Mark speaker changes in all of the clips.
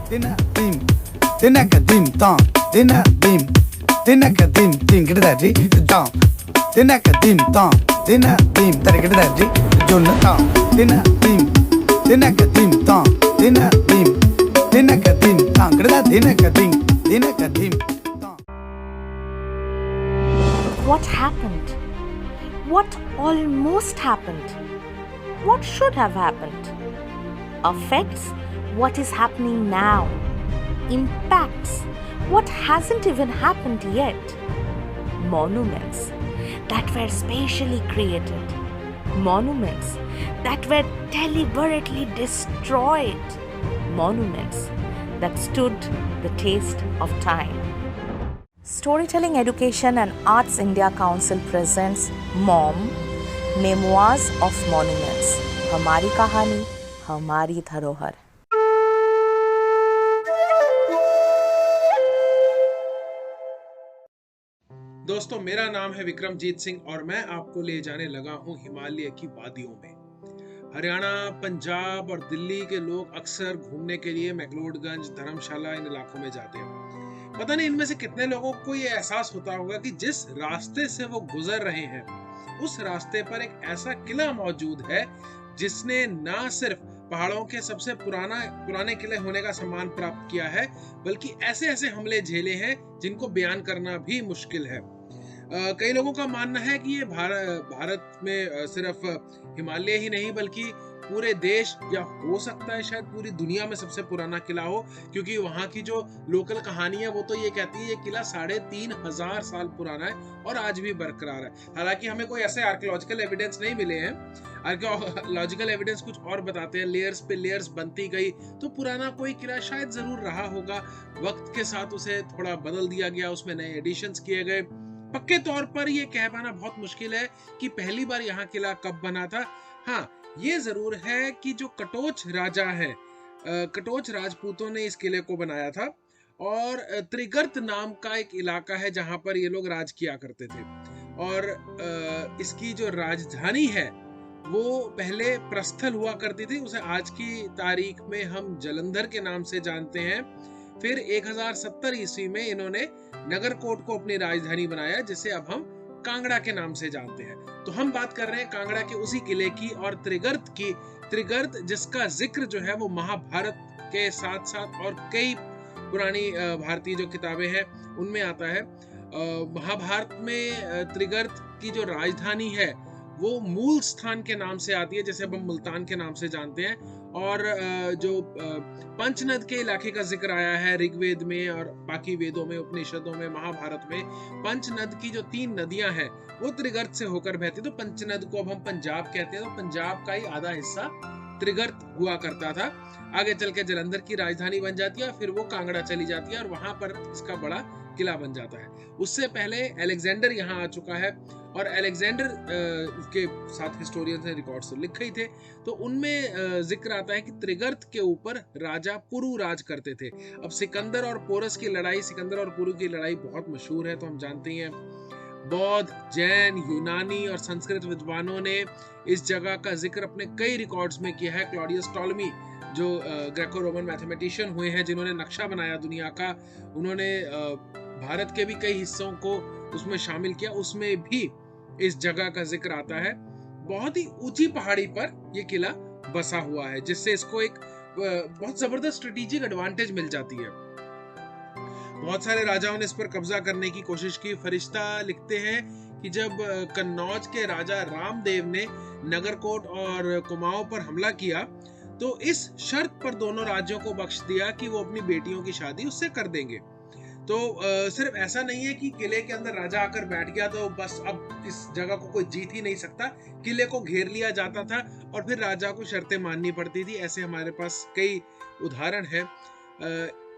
Speaker 1: Dinner dim, dinner dim dong, dinner dim ding daddy dong, dinner dim dong, dinner dim daddy jun dong, dinner dim dong, dinner dim dong, dinner dim dong.
Speaker 2: What happened? What almost happened? What should have happened? Affects what is happening now. Impacts what hasn't even happened yet. Monuments that were spatially created. Monuments that were deliberately destroyed. Monuments that stood the test of time. Storytelling Education and Arts India Council presents MOM, Memoirs of Monuments. हमारी कहानी, हमारी धरोहर.
Speaker 3: दोस्तों, मेरा नाम है विक्रमजीत सिंह और मैं आपको ले जाने लगा हूं हिमालय की वादियों में. हरियाणा, पंजाब और दिल्ली के लोग अक्सर घूमने के लिए मैक्लोडगंज, धर्मशाला इन इलाकों में जाते हैं. पता नहीं इनमें से कितने लोगों को ये एहसास होता होगा कि जिस रास्ते से वो गुजर रहे हैं उस रास्ते पर एक ऐसा किला मौजूद है जिसने ना सिर्फ पहाड़ों के सबसे पुराने किले होने का सम्मान प्राप्त किया है, बल्कि ऐसे ऐसे हमले झेले हैं जिनको बयान करना भी मुश्किल है. कई लोगों का मानना है कि ये भारत में सिर्फ हिमालय ही नहीं बल्कि पूरे देश या हो सकता है शायद पूरी दुनिया में सबसे पुराना किला हो, क्योंकि वहाँ की जो लोकल कहानी है वो तो ये कहती है ये किला 3500 साल पुराना है और आज भी बरकरार है. हालांकि हमें कोई ऐसे आर्कियोलॉजिकल एविडेंस नहीं मिले हैं. आर्कियोलॉजिकल एविडेंस कुछ और बताते हैं, लेयर्स पे लेयर्स बनती गई तो पुराना कोई किला शायद जरूर रहा होगा. वक्त के साथ उसे थोड़ा बदल दिया गया, उसमें नए एडिशंस किए गए. पक्के तौर पर यह कह पाना बहुत मुश्किल है कि पहली बार यहाँ किला कब बना था. हाँ, ये जरूर है कि जो कटोच राजा है, कटोच राजपूतों ने इस किले को बनाया था और त्रिगर्त नाम का एक इलाका है जहां पर ये लोग राज किया करते थे. और इसकी जो राजधानी है वो पहले प्रस्थल हुआ करती थी, उसे आज की तारीख में हम जलंधर के नाम से जानते हैं. फिर 1070 ईस्वी में इन्होंने नगरकोट को अपनी राजधानी बनाया जिसे अब हम कांगड़ा के नाम से जानते हैं. तो हम बात कर रहे हैं कांगड़ा के उसी किले की और त्रिगर्त की. त्रिगर्त जिसका जिक्र जो है वो महाभारत के साथ साथ और कई पुरानी भारतीय जो किताबें हैं उनमें आता है. महाभारत में त्रिगर्त की जो राजधानी है वो मूल स्थान के नाम से आती है, जैसे अब हम मुल्तान के नाम से जानते हैं. और जो पंचनद के इलाके का जिक्र आया है ऋग्वेद में और बाकी वेदों में, उपनिषदों में, महाभारत में, पंचनद की जो 3 नदियां हैं वो त्रिगर्त से होकर बहती. तो पंचनद को अब हम पंजाब कहते हैं, तो पंजाब का ही आधा हिस्सा त्रिगर्त हुआ करता था. आगे चल के जलंधर की राजधानी बन जाती है, फिर वो कांगड़ा चली जाती है और वहां पर इसका बड़ा किला बन जाता है. उससे पहले अलेक्जेंडर यहाँ आ चुका है और अलेक्जेंडर के साथ हिस्टोरियंस ने रिकॉर्ड्स तो लिखे ही थे. तो उनमें जिक्र आता है कि त्रिगर्त के ऊपर राजा पुरु राज करते थे. अब सिकंदर और पोरस की लड़ाई, सिकंदर और पुरु की लड़ाई बहुत मशहूर है, तो हम जानते ही हैं. बौद्ध, जैन, यूनानी और संस्कृत विद्वानों ने इस जगह का जिक्र अपने कई रिकॉर्ड्स में किया है. क्लॉडियस टॉलमी जो ग्रेको रोमन मैथमेटिशियन हुए हैं जिन्होंने नक्शा बनाया दुनिया का, उन्होंने भारत के भी कई हिस्सों को उसमें शामिल किया, उसमें भी इस जगह का जिक्र आता है. बहुत ही ऊंची पहाड़ी पर यह किला बसा हुआ है जिससे इसको एक बहुत जबरदस्त स्ट्रेटेजिक एडवांटेज मिल जाती है. बहुत सारे राजाओं ने इस पर कब्जा करने की कोशिश की. फरिश्ता लिखते हैं कि जब कन्नौज के राजा रामदेव ने नगरकोट और कुमाऊं पर हमला किया तो इस शर्त पर दोनों राज्यों को बख्श दिया कि वो अपनी बेटियों की शादी उससे कर देंगे. तो सिर्फ ऐसा नहीं है कि किले के अंदर राजा आकर बैठ गया तो बस अब इस जगह को कोई जीत ही नहीं सकता. किले को घेर लिया जाता था और फिर राजा को शर्तें माननी पड़ती थी. ऐसे हमारे पास कई उदाहरण है.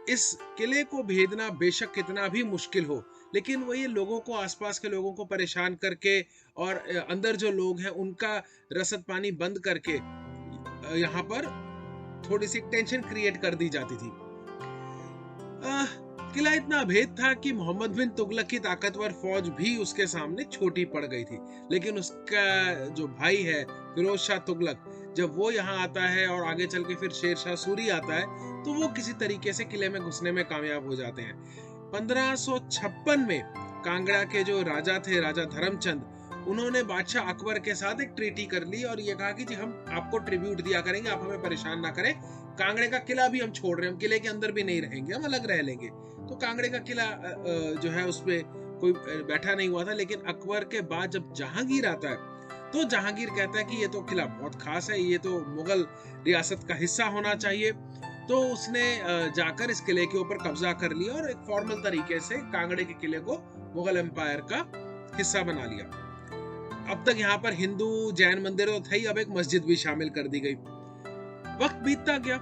Speaker 3: इस किले को भेदना बेशक कितना भी मुश्किल हो, लेकिन वो ये लोगों को, आसपास के लोगों को परेशान करके और अंदर जो लोग हैं उनका रसद पानी बंद करके यहाँ पर थोड़ी सी टेंशन क्रिएट कर दी जाती थी. किला इतना अभेद था कि मोहम्मद बिन तुगलक की ताकतवर फौज भी उसके सामने छोटी पड़ गई थी. लेकिन उसका जो भाई है फिरोज शाह तुगलक, जब वो यहाँ आता है और आगे चल के फिर शेर शाह सूरी आता है तो वो किसी तरीके से किले में घुसने में कामयाब हो जाते हैं। 1556 में कांगड़ा के जो राजा थे, राजा धर्मचंद, उन्होंने बादशाह अकबर के साथ एक ट्रीटी कर ली और ये कहा कि जी हम आपको ट्रिब्यूट दिया करेंगे, आप हमें परेशान ना करें, कांगड़े का किला भी हम छोड़ रहे हैं, हम किले के अंदर भी नहीं रहेंगे, हम अलग रह लेंगे। तो कांगड़े का किला जो है उसपे कोई बैठा नहीं हुआ था। लेकिन अकबर के बाद जब जहांगीर आता है तो जहांगीर कहता है कि ये तो किला बहुत खास है, ये तो मुगल रियासत का हिस्सा होना चाहिए। तो उसने जाकर इस किले के ऊपर कब्जा कर लिया और एक फॉर्मल तरीके से कांगड़े के किले को मुगल एम्पायर का हिस्सा बना लिया। अब तक यहाँ पर हिंदू जैन मंदिर तो थे ही, अब एक मस्जिद भी शामिल कर दी गई। वक्त बीतता गया,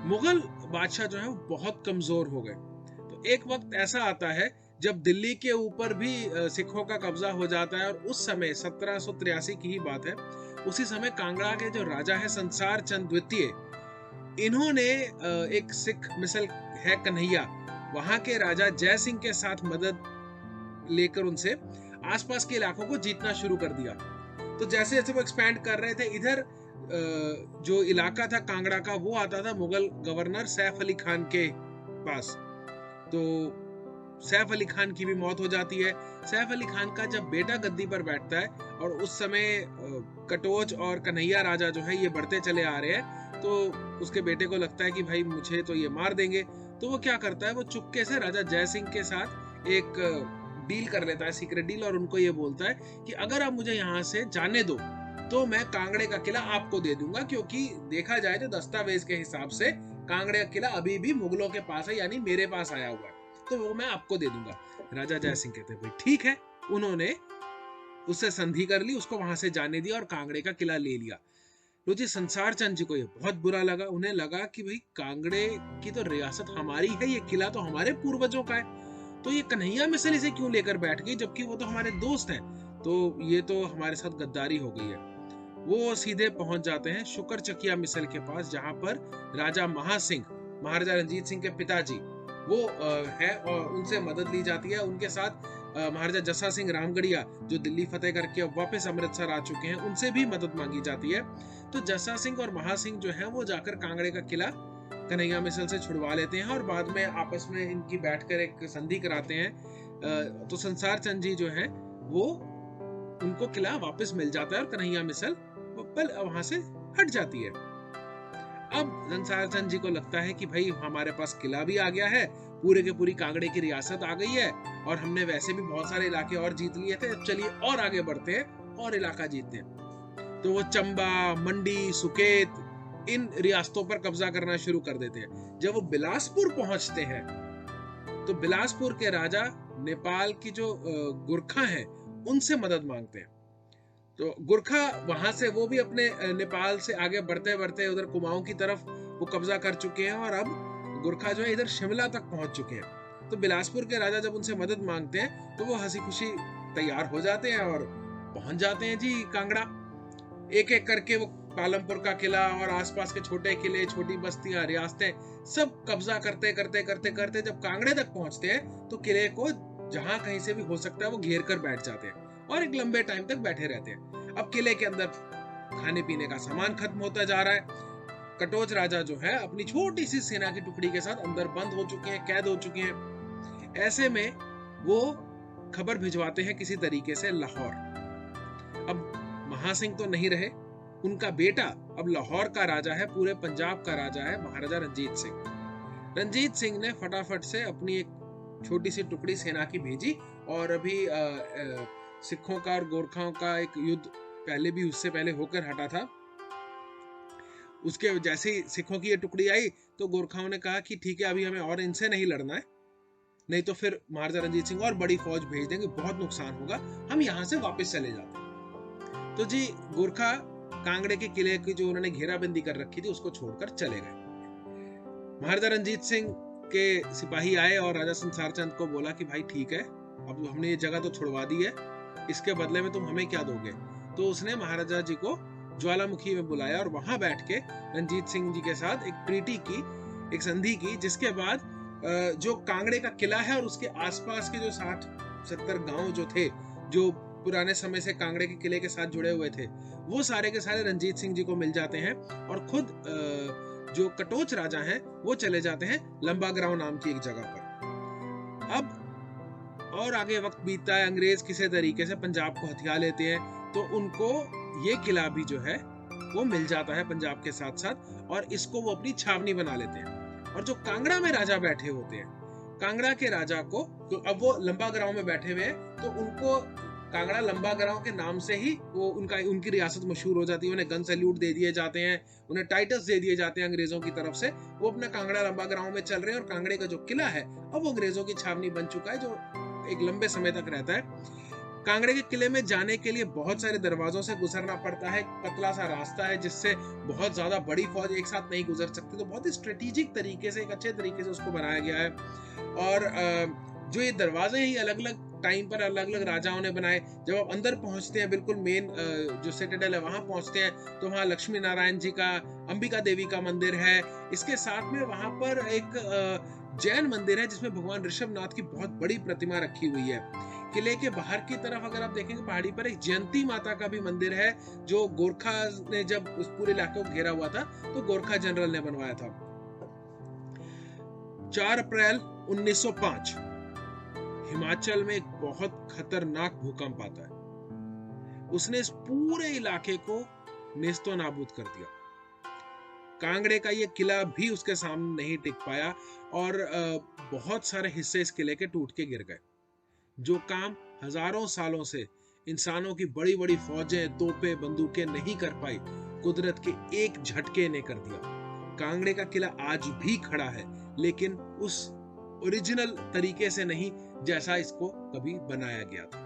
Speaker 3: मुगल बादशाह जो है वो बहुत कमजोर हो गए। तो एक वक्त ऐसा आता है जब दिल्ली के ऊपर भी सिखों का कब्जा हो जाता है और उस समय 1783 की ही बात है। उसी समय कांगड़ा के जो राजा है संसार चंद द्वितीय, इन्होंने एक सिख मिसल है कन्हैया, वहां के राजा जय सिंह के साथ मदद लेकर उनसे आसपास के इलाकों को जीतना शुरू कर दिया। तो जैसे जैसे वो एक्सपैंड कर रहे थे, इधर जो इलाका था कांगड़ा का वो आता था मुगल गवर्नर सैफ अली खान के पास। तो सैफ अली खान की भी मौत हो जाती है। सैफ अली खान का जब बेटा गद्दी पर बैठता है और उस समय कटोच और कन्हैया राजा जो है ये बढ़ते चले आ रहे हैं, तो उसके बेटे को लगता है कि भाई मुझे तो ये मार देंगे। तो वो क्या करता है, वो चुपके से राजा जय सिंह के साथ एक डील कर लेता है, सीक्रेट डील, और उनको ये बोलता है कि अगर आप मुझे यहाँ से जाने दो तो मैं कांगड़े का किला आपको दे दूंगा, क्योंकि देखा जाए तो दस्तावेज के हिसाब से कांगड़े का किला अभी भी मुगलों के पास है, यानी मेरे पास आया हुआ है, तो वो मैं आपको दे दूंगा। राजा जय सिंह कहते हैं भाई ठीक है। उन्होंने उससे संधि कर ली, उसको वहां से जाने दिया और कांगड़े का किला ले लिया। तो जी संसार चंद जी को ये बहुत बुरा लगा। उन्हें लगा कि भाई कांगड़े की तो रियासत हमारी है, ये किला तो हमारे पूर्वजों का है, तो ये कन्हैया मिसल इसे क्यों लेकर बैठ गई, जबकि वो तो हमारे दोस्त हैं। तो ये तो हमारे साथ गद्दारी हो गई है। वो सीधे पहुंच जाते हैं शुक्र चकिया मिसल के पास, जहां पर राजा महासिंह, महाराजा रंजीत सिंह के पिताजी वो है, और उनसे मदद ली जाती है। उनके साथ महाराजा जस्सा सिंह रामगढ़िया जो दिल्ली फतेह करके वापस अमृतसर आ चुके हैं, उनसे भी मदद मांगी जाती है। तो जस्सा सिंह और महासिंह जो है वो जाकर कांगड़े का किला कन्हैया मिसल से छुड़वा लेते हैं और बाद में आपस में इनकी बैठकर एक संधि कराते हैं। तो संसार चंद जी जो है वो उनको किला वापस मिल जाता है और कन्हैया मिसल वहां से हट जाती है। अब संसार चंद जी को लगता है कि भाई हमारे पास किला भी आ गया है, पूरे के पूरी कांगड़े की रियासत आ गई है, और हमने वैसे भी बहुत सारे इलाके और जीत लिए थे, चलिए और आगे बढ़ते हैं और इलाका जीतते हैं। तो वो चंबा, मंडी, सुकेत, इन रियासतों पर कब्जा करना शुरू कर देते हैं। जब वो बिलासपुर पहुंचते हैं तो बिलासपुर के राजा नेपाल की जो गुरखा हैं उनसे मदद मांगते हैं। तो गुरखा वहां से वो भी अपने नेपाल से आगे बढ़ते बढ़ते उधर कुमाऊं की तरफ वो कब्जा कर चुके हैं, और अब गुरखा जो है इधर शिमला तक पहुंच चुके हैं। तो बिलासपुर के राजा जब उनसे मदद मांगते हैं तो वो हंसी खुशी तैयार हो जाते हैं और पहुंच जाते हैं जी कांगड़ा। एक एक करके वो पालमपुर का किला और आसपास के छोटे किले, छोटी बस्तियां, रियासतें सब कब्जा करते करते करते करते जब कांगड़े तक पहुंचते हैं तो किले को जहां कहीं से भी हो सकता है वो घेर कर बैठ जाते हैं और एक लंबे टाइम तक बैठे रहते हैं। अब किले के अंदर खाने पीने का सामान खत्म होता जा रहा है। कटोच राजा जो है अपनी छोटी सी सेना की टुकड़ी के साथ अंदर बंद हो चुके हैं, कैद हो चुके हैं। ऐसे में वो खबर भिजवाते हैं किसी तरीके से लाहौर। अब महासिंह तो नहीं रहे, उनका बेटा अब लाहौर का राजा है, पूरे पंजाब का राजा है, महाराजा रंजीत सिंह। रंजीत सिंह ने फटाफट से अपनी एक छोटी सी टुकड़ी सेना की भेजी, और अभी सिखों का और गोरखाओं का एक युद्ध पहले भी उससे पहले होकर हटा था। उसके जैसे ही सिखों की ये टुकड़ी आई तो गोरखाओं ने कहा कि ठीक है, अभी हमें और इनसे नहीं लड़ना है, नहीं तो फिर महाराजा रंजीत सिंह और बड़ी फौज भेज देंगे, बहुत नुकसान होगा, हम यहाँ से वापस चले जाते हैं। तो जी गोरखा कांगड़े के किले की जो उन्होंने घेराबंदी कर रखी थी उसको छोड़कर चले गए। महाराजा रंजीत सिंह के सिपाही आए और राजा संसार चंद को बोला कि भाई ठीक है, अब हमने ये जगह तो छुड़वा दी है, इसके बदले में तुम हमें क्या दोगे। तो उसने महाराजा जी को ज्वालामुखी में बुलाया और वहां बैठ के रंजीत सिंह जी के साथ एक ट्रीटी की, एक संधि की, जिसके बाद जो कांगड़े का किला है और उसके आसपास के जो 60-70 गांव जो थे, जो पुराने समय से कांगड़े के किले के साथ जुड़े हुए थे, वो सारे के सारे रंजीत सिंह जी को मिल जाते हैं। और खुद जो कटोच राजा हैं वो चले जाते हैं लंबा ग्राव नाम की एक जगह पर। अब और आगे वक्त बीतता है, अंग्रेज किसी तरीके से पंजाब को हथिया लेते हैं, तो उनको ये किला भी जो है वो मिल जाता है पंजाब के साथ साथ, और इसको वो अपनी छावनी बना लेते हैं। और जो कांगड़ा में राजा बैठे होते हैं, कांगड़ा के राजा को, तो अब वो लंबा ग्राव में बैठे हुए हैं, तो उनको कांगड़ा लंबा ग्राव के नाम से ही वो उनकी रियासत मशहूर हो जाती है। उन्हें गन सैल्यूट दे दिए जाते हैं, उन्हें टाइटल्स दे दिए जाते हैं अंग्रेजों की तरफ से। वो अपना कांगड़ा लंबा ग्राव में चल रहे हैं, और कांगड़े का जो किला है अब वो अंग्रेजों की छावनी बन चुका है, जो एक लंबे समय तक रहता है। कांगड़े के किले में जाने के लिए बहुत सारे दरवाजों से गुजरना पड़ता है, पतला सा रास्ता है जिससे बहुत ज्यादा बड़ी फौज एक साथ नहीं गुजर सकती, तो बहुत ही स्ट्रेटेजिक तरीके से, एक अच्छे तरीके से उसको बनाया गया है। और जो ये दरवाजे हैं, ये अलग अलग टाइम पर अलग अलग राजाओं ने बनाए। जब आप अंदर पहुंचते हैं, बिल्कुल मेन जो सिटाडेल है वहां पहुंचते हैं, तो वहां लक्ष्मी नारायण जी का, अंबिका देवी का मंदिर है। इसके साथ में वहां पर एक जैन मंदिर है जिसमें भगवान ऋषभनाथ की बहुत बड़ी प्रतिमा रखी हुई है। किले के बाहर की तरफ अगर आप देखेंगे पहाड़ी पर एक जयंती माता का भी मंदिर है, जो गोरखा ने जब उस पूरे इलाके को घेरा हुआ था तो गोरखा जनरल ने बनवाया था। 4 अप्रैल 1905 हिमाचल में एक बहुत खतरनाक भूकंप आता है। उसने इस पूरे इलाके को नेस्तो नाबूद कर दिया। कांगड़े का ये किला भी उसके सामने नहीं टिक पाया, और बहुत सारे हिस्से इस किले के टूट के गिर गए। जो काम हजारों सालों से इंसानों की बड़ी बड़ी फौजें, तोपें, बंदूकें नहीं कर पाई, कुदरत के एक झटके ने कर दिया। कांगड़े का किला आज भी खड़ा है, लेकिन उस ओरिजिनल तरीके से नहीं जैसा इसको कभी बनाया गया था।